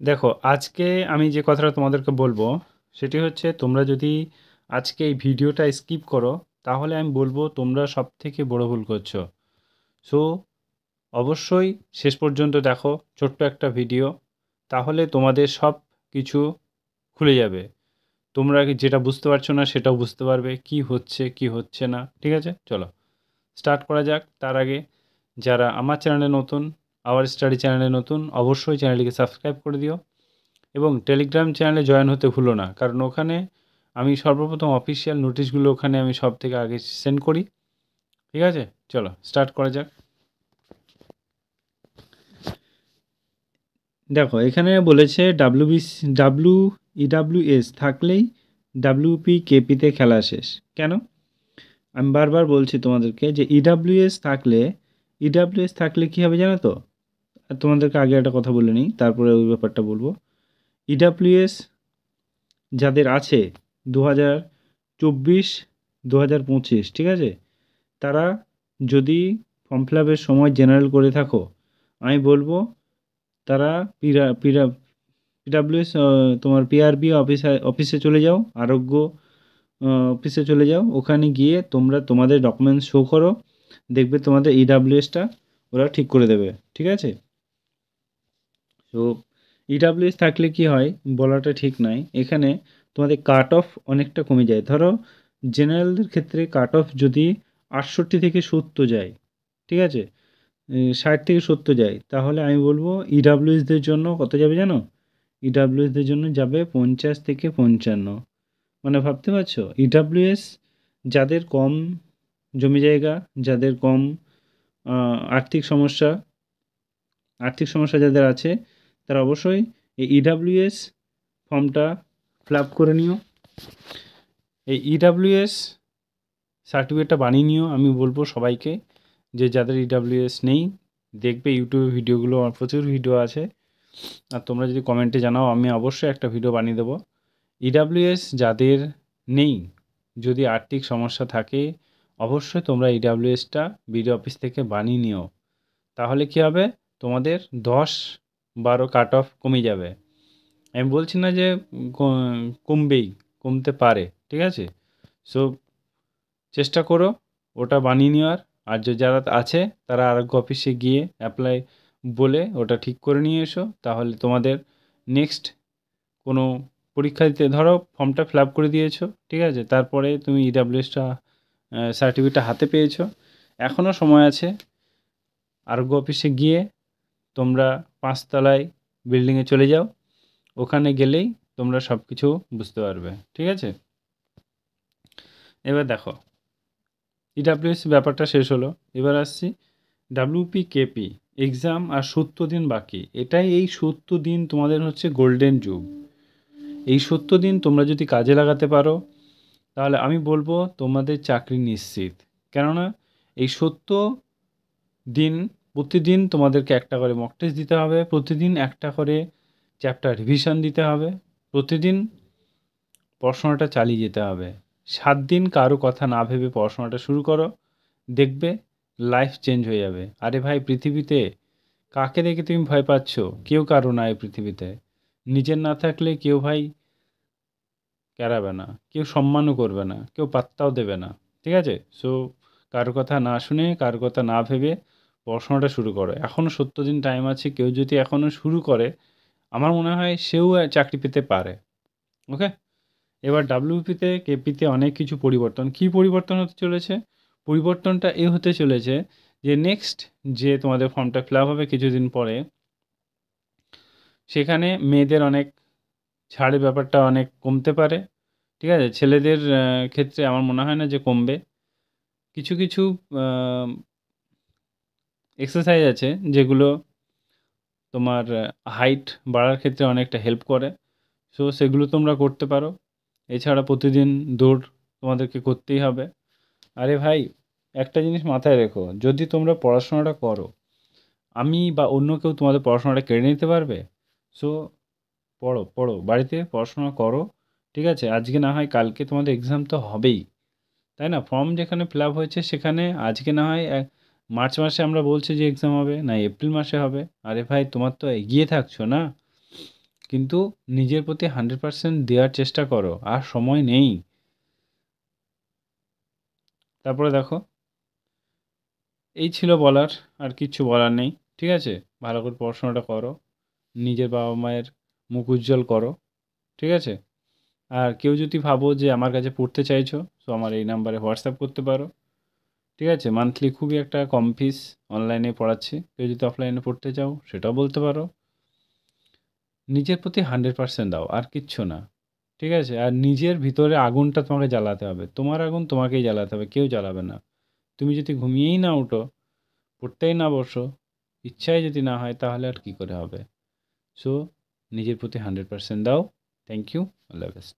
দেখো, আজকে আমি যে কথাটা তোমাদেরকে বলবো সেটি হচ্ছে, তোমরা যদি আজকে এই ভিডিওটা স্কিপ করো তাহলে আমি বলবো তোমরা সব থেকে বড় ভুল করছো। সো অবশ্যই শেষ পর্যন্ত দেখো, ছোট্ট একটা ভিডিও, তাহলে তোমাদের সব কিছু খুলে যাবে। তোমরা যেটা বুঝতে পারছো না সেটাও বুঝতে পারবে, কি হচ্ছে কি হচ্ছে না। ঠিক আছে, চলো স্টার্ট করা যাক। তার আগে যারা আমার চ্যানেলে নতুন, আওয়ার স্টাডি চ্যানেলে নতুন, অবশ্যই চ্যানেলটিকে সাবস্ক্রাইব করে দিও এবং টেলিগ্রাম চ্যানেলে জয়েন হতে ভুলো না, কারণ ওখানে আমি সর্বপ্রথম অফিসিয়াল নোটিশগুলো ওখানে আমি সব থেকে আগে সেন্ড করি। ঠিক আছে, চলো স্টার্ট করা যাক। দেখো, এখানে বলেছে ডাব্লিউইডাব্লিউএস থাকলেই ডাব্লিউপি কেপিতে খেলা শেষ। কেন? আমি বারবার বলছি তোমাদেরকে যে ইডাব্লিউএস থাকলে কী হবে জানো তো? আর তোমাদেরকে আগে একটা কথা বলে নিই, তারপরে ওই ব্যাপারটা বলবো। ইডাব্লিউএস যাদের আছে 2024 2025, ঠিক আছে, তারা যদি ফর্ম ফিল আপের সময় জেনারেল করে থাকো, আমি বলবো তারা পিডাব্লিউএস তোমার পিআরবি অফিসে চলে যাও, আরোগ্য অফিসে চলে যাও। ওখানে গিয়ে তোমরা তোমাদের ডকুমেন্টস শো করো, দেখবে তোমাদের ইডাব্লিউএসটা ওরা ঠিক করে দেবে। ঠিক আছে, তো ইডাব্লিউএস থাকলে কি হয় বলাটা ঠিক নাই। এখানে তোমাদের কাট অফ অনেকটা কমে যায়। ধরো জেনারেলদের ক্ষেত্রে কাট অফ যদি 68 থেকে 70 যায়, ঠিক আছে, 60 থেকে 70 যায়, তাহলে আমি বলবো ইডাব্লিউএসদের জন্য কত যাবে জানো? ইডাব্লিউএসদের জন্য যাবে 50 থেকে 55। মানে ভাবতে পারছো, ইডাব্লিউএস যাদের কম জমি জায়গা, যাদের কম আর্থিক সমস্যা, যাদের আছে, তারা অবশ্যই এই ইডাব্লিউএস ফর্মটা ফিল আপ করে নিও। এই ইডাব্লিউএস সার্টিফিকেটটা বানিয়ে নিও। আমি বলবো সবাইকে যে যাদের ইডাব্লিউএস নেই, দেখবে ইউটিউবে ভিডিওগুলো, আমার প্রচুর ভিডিও আছে, আর তোমরা যদি কমেন্টে জানাও আমি অবশ্যই একটা ভিডিও বানিয়ে দেবো। ইডাব্লিউএস যাদের নেই, যদি আর্থিক সমস্যা থাকে, অবশ্যই তোমরা ইডাব্লিউএসটা বিডিও অফিস থেকে বানিয়ে নিও। তাহলে কী হবে, তোমাদের 10-12 কাট অফ কমে যাবে। আমি বলছি না যে কমবেই, কমতে পারে, ঠিক আছে। সো চেষ্টা করো ওটা বানিয়ে নেওয়ার। আর যারা আছে তারা আরোগ্য অফিসে গিয়ে অ্যাপ্লাই বলে ওটা ঠিক করে নিয়ে এসো, তাহলে তোমাদের নেক্সট কোনো পরীক্ষা দিতে, ধরো ফর্মটা ফিল আপ করে দিয়েছো, ঠিক আছে, তারপরে তুমি ইডাব্লিউএসটা সার্টিফিকেটটা হাতে পেয়েছো, এখনও সময় আছে। আরোগ্য অফিসে গিয়ে তোমরা 5 তলায় বিল্ডিংয়ে চলে যাও, ওখানে গেলেই তোমরা সব কিছু বুঝতে পারবে। ঠিক আছে, এবার দেখো ইডাব্লিউএস ব্যাপারটা শেষ হলো। এবার আসছি ডাব্লিউপি কেপি এক্সাম, আর 70 দিন বাকি। এই 70 দিন তোমাদের হচ্ছে গোল্ডেন যুগ। এই 70 দিন তোমরা যদি কাজে লাগাতে পারো, তাহলে আমি বলবো তোমাদের চাকরি নিশ্চিত। কেননা এই 70 দিন প্রতিদিন তোমাদেরকে একটা করে মক টেস্ট দিতে হবে, প্রতিদিন একটা করে চ্যাপ্টার রিভিশন দিতে হবে, প্রতিদিন পড়াশোনাটা চালিয়ে যেতে হবে। 7 দিন কারো কথা না ভেবে পড়াশোনাটা শুরু করো, দেখবে লাইফ চেঞ্জ হয়ে যাবে। আরে ভাই, পৃথিবীতে কাকে দেখে তুমি ভয় পাচ্ছ? কেউ কারো না এই পৃথিবীতে। নিজের না থাকলে কেউ ভাই কেরাবে না, কেউ সম্মানও করবে না, কেউ পাত্তাও দেবে না। ঠিক আছে, সো কারো কথা না শুনে, কারো কথা না ভেবে পড়াশোনাটা শুরু করো। এখনও 70 দিন টাইম আছে। কেউ যদি এখনও শুরু করে, আমার মনে হয় সেও চাকরি পেতে পারে। ওকে, এবার ডাব্লিউপিতে কেপিতে অনেক কিছু পরিবর্তন। কী পরিবর্তন হতে চলেছে? পরিবর্তনটা এ হতে চলেছে যে নেক্সট যে তোমাদের ফর্মটা ফিল আপ হবে কিছুদিন পরে, সেখানে মেয়েদের অনেক ছাড়ের ব্যাপারটা অনেক কমতে পারে। ঠিক আছে, ছেলেদের ক্ষেত্রে আমার মনে হয় না যে কমবে। কিছু কিছু এক্সারসাইজ আছে যেগুলো তোমার হাইট বাড়ার ক্ষেত্রে অনেকটা হেল্প করে। সো সেগুলো তোমরা করতে পারো। এছাড়া প্রতিদিন দৌড় তোমাদেরকে করতেই হবে। আরে ভাই, একটা জিনিস মাথায় রেখো, যদি তোমরা পড়াশোনাটা করো, আমি বা অন্য কেউ তোমাদের পড়াশোনাটা কেড়ে নিতে পারবে? সো পড়ো, পড়ো, বাড়িতে পড়াশোনা করো। ঠিক আছে, আজকে না হয় কালকে তোমাদের এক্সাম তো হবেই, তাই না? ফর্ম যেখানে ফিল আপ হয়েছে সেখানে আজকে না হয় মার্চ মাসে আমরা বলছি যে এক্সাম হবে, না এপ্রিল মাসে হবে। আরে ভাই, তোমার তো এগিয়ে থাকছো না? কিন্তু নিজের প্রতি 100% দেওয়ার চেষ্টা করো, আর সময় নেই। তারপরে দেখো, এই ছিল বলার, আর কিচ্ছু বলার নেই। ঠিক আছে, ভালো করে পড়াশোনাটা করো, নিজের বাবা মায়ের মুখ উজ্জ্বল করো। ঠিক আছে, আর কেউ যদি ভাবো যে আমার কাছে পড়তে চাইছো, তো আমার এই নাম্বারে হোয়াটসঅ্যাপ করতে পারো। ঠিক আছে, মান্থলি খুবই একটা কম ফিস, অনলাইনে পড়াচ্ছি। কেউ যদি অফলাইনে পড়তে চাও সেটাও বলতে পারো। নিজের প্রতি 100% দাও, আর কিচ্ছু না। ঠিক আছে, আর নিজের ভিতরে আগুনটা তোমাকে জ্বালাতে হবে, তোমার আগুন তোমাকেই জ্বালাতে হবে, কেউ জ্বালাবে না। তুমি যদি ঘুমিয়েই না উঠো, পড়তেই না বসো, ইচ্ছাই যদি না হয়, তাহলে আর কি করে হবে? সো নিজের প্রতি 100% দাও। Thank you, all the best.